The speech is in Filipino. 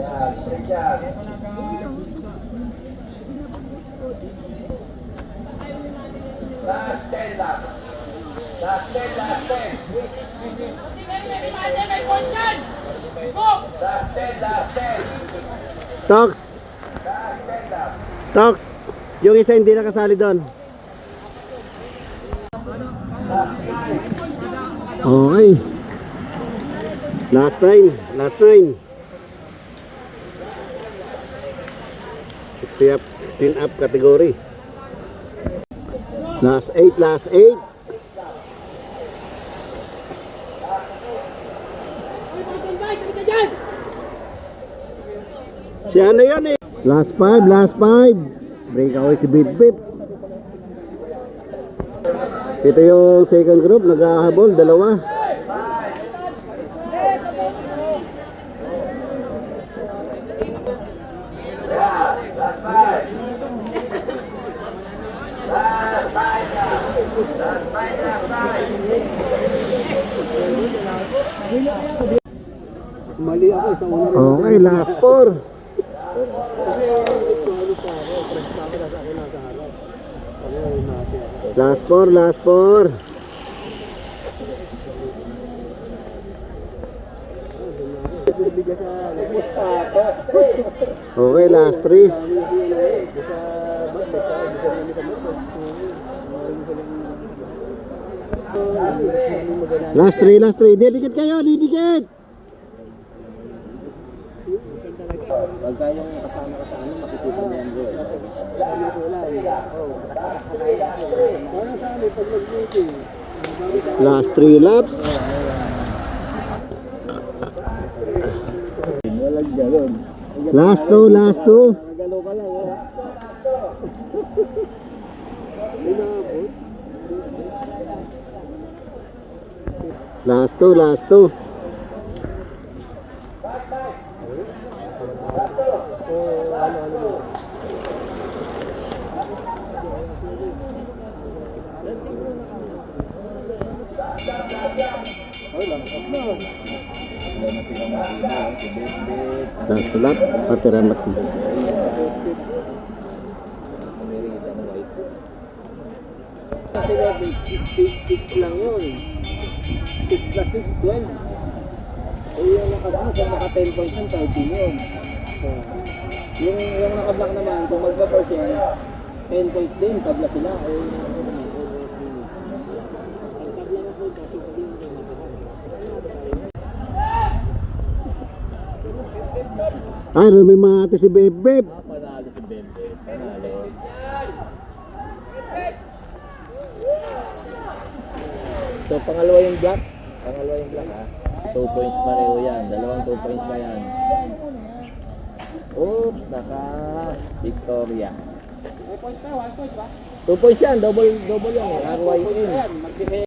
Last 10 lang. Last 10. Last 10. Tox. Tox. Yung isa hindi nakasali doon. Okay. Last 9. Last 9. 60 up, 16 up category. Last 8. Last 8. Si ano yun eh? Last 5. Last 5. Breakaway si Bip Bip. Ito yung second group, naghahabol, dalawa. Mali ako sa una. Okay, last 4. Last 4, last 4. Okay, last 3. Last 3, last 3. Didikit kayo, didikit. Pagka yung kasama ka sa ano, makikita mo yung goal. Last 3 laps. Walang galon. Last 2, last 2. Nagalaw ka lang, oh. Last 2, last 2. Last lap, patira mati. Kasi 6 lang yun. 6 plus 6, 12. Eh yung naka 10 points yun, 13 yun. Yung naka-block naman, kung magpa-first yan, 10 points din, tabla sila. Ay, rumimati si Beb Beb. Panalo si Bembe. Panalo. So, pangalawa yung block. Pangalawa yung block, ha? 2 points pareho yan. Dalawang 2 points pa yan. Oops, naka-Victoria. 2 points pa, 1 point ba? 2 points yan. Double yan. RYN.